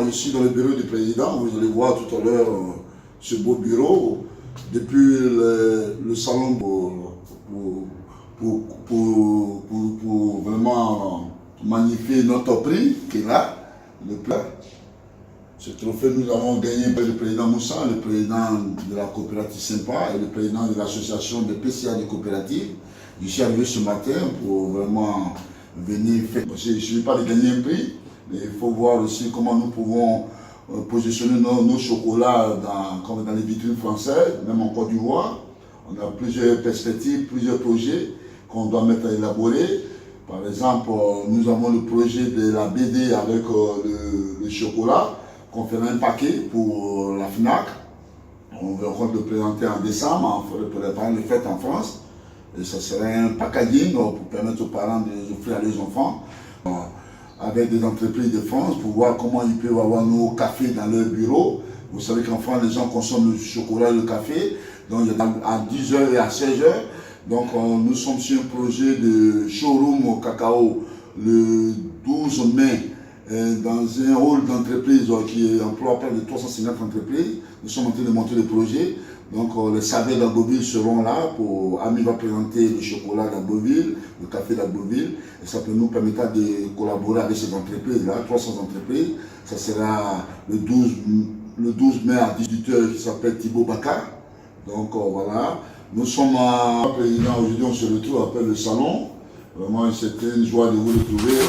je suis dans le bureau du président. Vous allez voir tout à l'heure ce beau bureau. Depuis le salon pour vraiment magnifier notre prix qui est là, le plat. Ce trophée, nous avons gagné par le président Moussa, le président de la coopérative Sympa et le président de l'association de PCA de coopératives. Je suis arrivé ce matin pour vraiment venir faire. Je ne suis pas de gagner un prix, mais il faut voir aussi comment nous pouvons positionner nos chocolats comme dans les vitrines françaises, même en Côte d'Ivoire. On a plusieurs perspectives, plusieurs projets qu'on doit mettre à élaborer. Par exemple, nous avons le projet de la BD avec le chocolat, qu'on fera un paquet pour la FNAC. On va le présenter en décembre, pour les fêtes en France. Et ça serait un packaging pour permettre aux parents de les offrir à leurs enfants. Avec des entreprises de France pour voir comment ils peuvent avoir nos cafés dans leur bureau. Vous savez qu'en France, les gens consomment le chocolat et le café. Donc, il y a à 10h et à 16h. Donc, nous sommes sur un projet de showroom au cacao le 12 mai dans un hall d'entreprise qui emploie près de 350 entreprises. Nous sommes en train de monter le projet. Donc les saveurs d'Agboville seront là. Ami va présenter le chocolat d'Agboville, le café d'Agboville. Et ça peut nous permettre de collaborer avec ces entreprises-là, 300 entreprises. Ça sera le 12 mai à 18h qui s'appelle Thibaut Bakar. Donc voilà. Nous sommes à président, aujourd'hui on se retrouve après le salon. Vraiment c'était une joie de vous retrouver.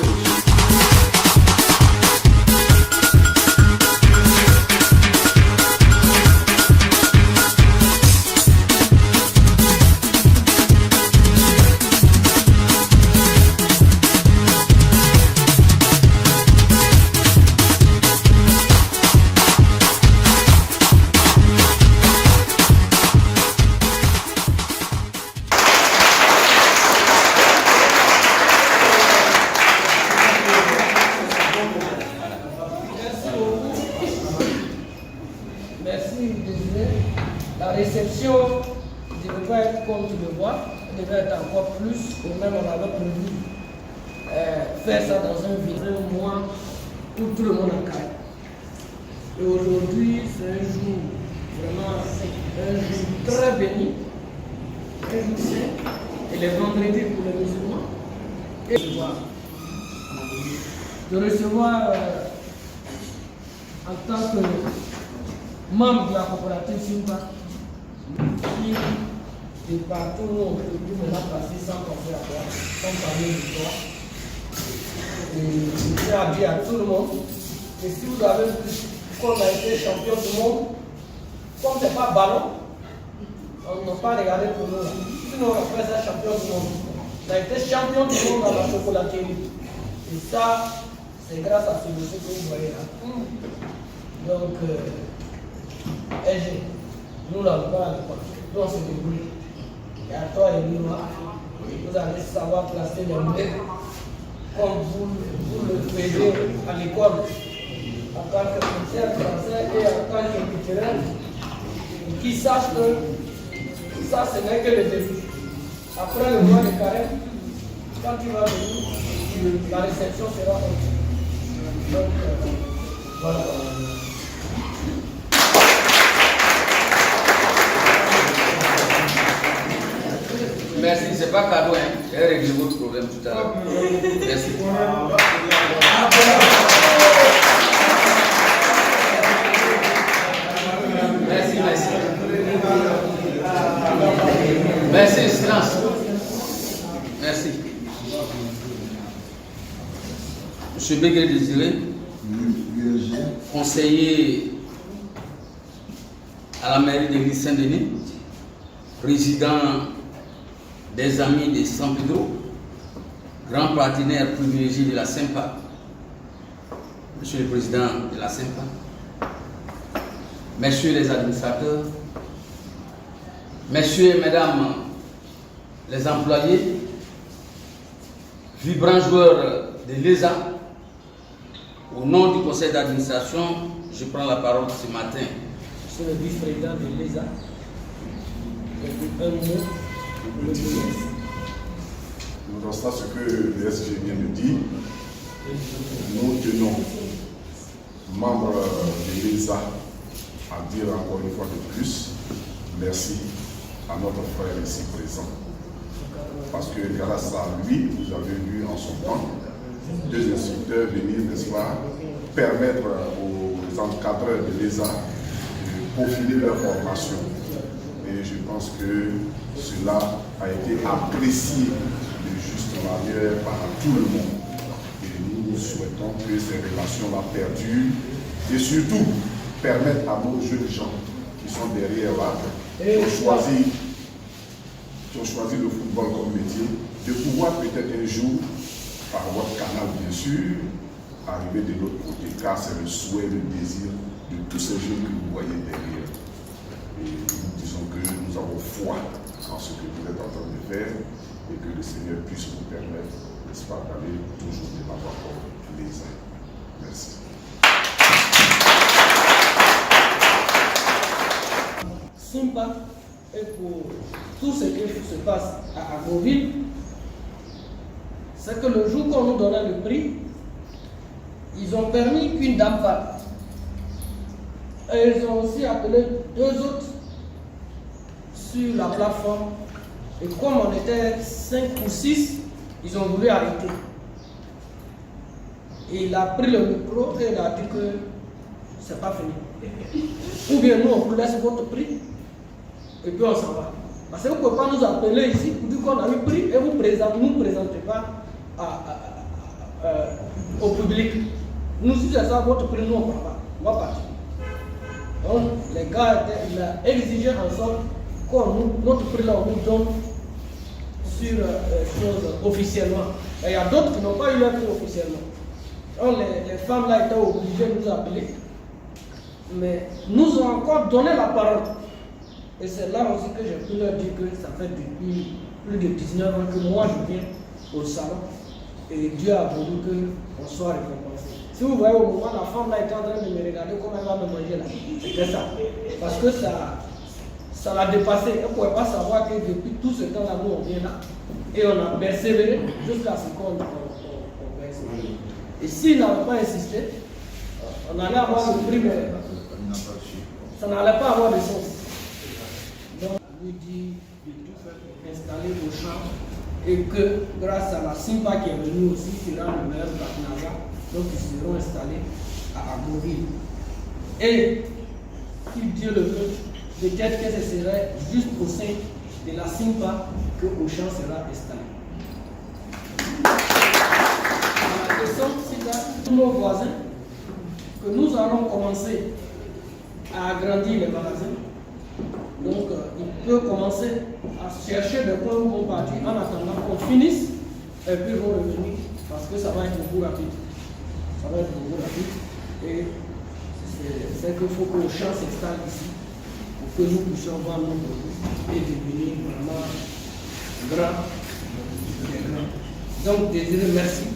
La réception ne devait pas être comme tu le vois, elle devait être encore plus, ou même on avait prévu faire ça dans un mois où tout le monde a calme. Et aujourd'hui, c'est un jour vraiment un jour très béni, un jour saint, et les vendredis pour les musulmans. Et de recevoir en tant que membre de la coopérative Sympa, qui de partout où on peut passer sans penser à toi, sans parler de toi. Et je tiens à dire à tout le monde que si vous avez vu qu'on a été champion du monde, comme ce n'est pas ballon, on n'a pas regardé pour nous. Sinon on a fait ça champion du monde. On a été champion du monde dans la chocolaterie. Et ça, c'est grâce à ce monsieur que vous voyez là. Donc, nous n'avons pas la réponse. Nous on se débrouille. Et à toi et nous, vous allez savoir placer les mots comme vous le faisiez à l'école, en tant que professeur français et en tant que culturel, qui sache que ça, ce n'est que le début. Après le mois de carême, quand tu vas venir, la réception sera autre. Donc, voilà. Merci, c'est pas cadeau, hein. J'ai réglé votre problème tout à l'heure. Merci. Merci, merci. Merci, silence. Merci. Monsieur Bégué Désiré, conseiller à la mairie de l'église Saint-Denis, président des amis de San Pedro, grand partenaire privilégié de la Sympa, Monsieur le Président de la Sympa, Messieurs les administrateurs, Messieurs et Mesdames les employés, vibrants joueurs de l'ESA, au nom du conseil d'administration, je prends la parole ce matin. Monsieur le vice-président de l'ESA, un mot. Nous à ce que le SG vient de dire, nous tenons membre de l'ESA, à dire encore une fois de plus, merci à notre frère ici présent. Parce que grâce à lui, vous avez vu en son temps deux instructeurs venir, n'est-ce pas, permettre aux encadreurs de l'ESA de peaufiner leur formation. Et je pense que cela a été apprécié de juste manière par tout le monde. Et nous souhaitons que ces relations-là perdurent et surtout permettent à nos jeunes gens qui sont derrière là, qui ont choisi le football comme métier, de pouvoir peut-être un jour, par votre canal bien sûr, arriver de l'autre côté, car c'est le souhait, le désir de tous ces jeunes que vous voyez derrière. Et nous disons que nous avons foi en ce que vous êtes en train de faire et que le Seigneur puisse vous permettre, n'est-ce pas, d'aller toujours de l'avant comme les uns. Merci. Simba et pour tout ce qui se passe à Agoville, c'est que le jour qu'on nous donnait le prix, ils ont permis qu'une dame parte. Et ils ont aussi appelé deux autres sur la plateforme. Et comme on était 5 ou 6, ils ont voulu arrêter. Et il a pris le micro et il a dit que c'est pas fini. Ou bien nous, on vous laisse votre prix et puis on s'en va. Parce que vous ne pouvez pas nous appeler ici pour dire qu'on a eu prix et vous ne présentez pas au public. Nous, si c'est ça votre prix, nous on ne prend pas. On va partir. Donc, les gars, il a exigé en sorte que notre prix là, on nous donne sur choses officiellement. Et il y a d'autres qui n'ont pas eu leur prix officiellement. Donc, les femmes là étaient obligées de nous appeler. Mais nous ont encore donné la parole. Et c'est là aussi que j'ai pu leur dire que ça fait depuis plus de 19 ans que moi je viens au salon. Et Dieu a voulu qu'on soit récompensé. Si vous voyez au moment, la femme là était en train de me regarder comment elle va me manger là. C'était ça. Parce que ça l'a dépassé. Elle ne pouvait pas savoir que depuis tout ce temps-là, nous on vient là. Et on a persévéré jusqu'à ce qu'on verse. Et s'il n'avait pas insisté, on allait avoir le prix, mais ça n'allait pas avoir de sens. Donc, on lui dit de tout faire pour installer vos champs et que grâce à la Simba qui est venue aussi, sera le meilleur partenariat. Donc, ils seront installés à Agoville. Et, si Dieu le veut, peut-être que ce serait juste au sein de la Simba que Auchan sera installé. La question, c'est là, tous nos voisins, que nous allons commencer à agrandir les magasins. Donc, ils peuvent commencer à chercher des points où vont partir en attendant qu'on finisse et puis ils vont revenir parce que ça va être beaucoup rapide. Ça va être beaucoup rapide et c'est qu'il faut que le champ s'installe ici pour que nous puissions vendre nos produits et devenir vraiment grands. Donc, Désiré, merci.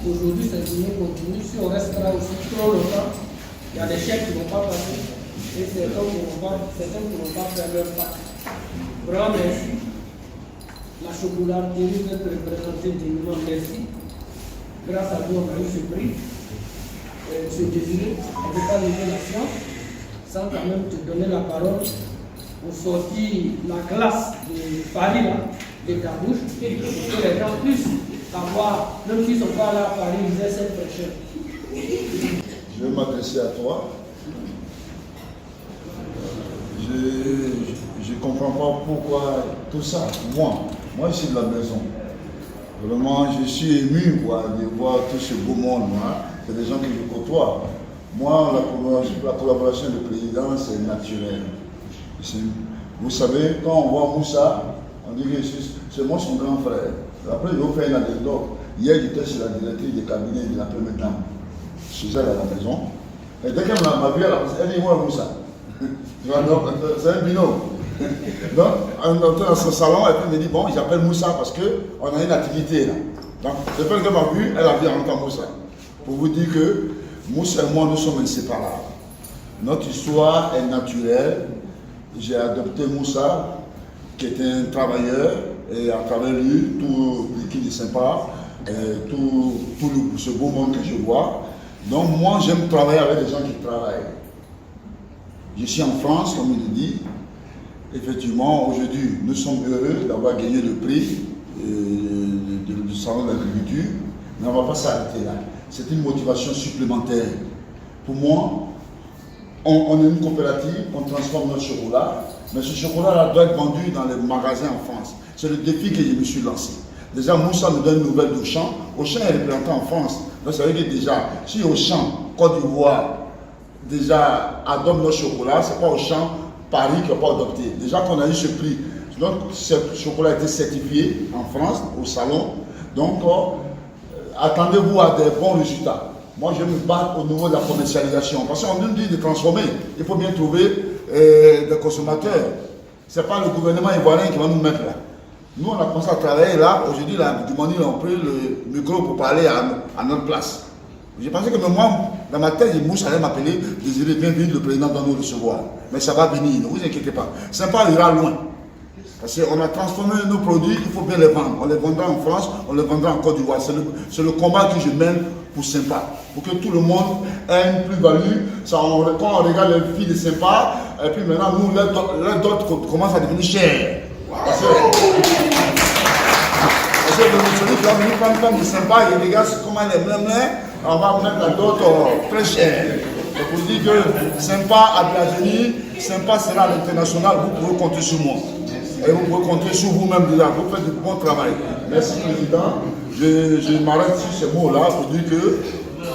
Aujourd'hui, cette journée continue. Si on restera aussi trop longtemps, il y a des chèques qui ne vont pas passer et certains qui ne vont pas faire leur part. Vraiment merci. La chocolaterie d'être représentée dignement, merci. Grâce à vous, on a eu ce prix. Ce Désiré, on ne peut pas lever la science sans quand même te donner la parole pour sortir la glace de Paris là, de ta bouche, pour que les gens puissent avoir, même s'ils ne sont pas là à Paris, ils aient cette fraîcheur. Je vais m'adresser à toi. Je ne comprends pas pourquoi tout ça. Moi je suis de la maison. Vraiment, je suis ému quoi, de voir tout ce beau monde. C'est des gens que je côtoie. Moi, la collaboration du président, c'est naturel. Vous savez, quand on voit Moussa, on dit que c'est moi son grand frère. Après, je vais vous faire une anecdote. Hier, j'étais chez la directrice du cabinet de la première dame. Je suis allé à la maison. Et dès qu'elle m'a vu, elle dit, moi, Moussa. C'est un binôme. Donc, on était dans son salon et puis elle me dit, bon, j'appelle Moussa parce qu'on a une activité là. Donc, depuis qu'elle m'a vu, elle a dit en tant Moussa. Pour vous dire que Moussa et moi, nous sommes inséparables. Notre histoire est naturelle. J'ai adopté Moussa, qui était un travailleur, et à travers lui, tout l'équipe est sympa, tout ce beau monde que je vois. Donc moi, j'aime travailler avec des gens qui travaillent. Je suis en France, comme il le dit. Effectivement, aujourd'hui, nous sommes heureux d'avoir gagné le prix du salon de l'agriculture, mais on ne va pas s'arrêter là. C'est une motivation supplémentaire. Pour moi, on est une coopérative, on transforme notre chocolat, mais ce chocolat-là doit être vendu dans les magasins en France. C'est le défi que je me suis lancé. Déjà, Moussa nous donne une nouvelle d'Auchan. Auchan est représenté en France. Donc ça veut dire déjà, si Auchan, Côte d'Ivoire, déjà adopte notre chocolat, ce n'est pas Auchan, Paris qui n'a pas adopté. Déjà qu'on a eu ce prix. Donc ce chocolat a été certifié en France, au salon. Donc attendez-vous à des bons résultats. Moi, je me bats au niveau de la commercialisation. Parce qu'on nous dit de transformer. Il faut bien trouver des consommateurs. Ce n'est pas le gouvernement ivoirien qui va nous mettre là. Nous, on a commencé à travailler là. Aujourd'hui, du moment où on a pris le micro pour parler à notre place. J'ai pensé que moi, dans ma tête, Moussa allait m'appeler, Désiré, bienvenue, le président doit nous recevoir. Mais ça va venir, ne vous inquiétez pas. Sympa ira loin. Parce qu'on a transformé nos produits, il faut bien les vendre. On les vendra en France, on les vendra en Côte d'Ivoire. C'est le combat que je mène pour Sympa. Pour que tout le monde ait une plus-value. Quand on regarde les filles de Sympa, et puis maintenant, nous, les d'autres commencent à devenir chers. Parce que celui qui va venir prendre une femme de Sympa, il regarde comment elle est blême, on va mettre la dot très chère. C'est pour dire que Sympa a de l'avenir, Sympa sera à l'international, vous pouvez compter sur moi. Et vous pouvez compter sur vous-même déjà, vous faites du bon travail. Merci Président. Je m'arrête sur ces mots-là pour dire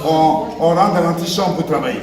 qu'on rentre dans l'antichambre pour travailler.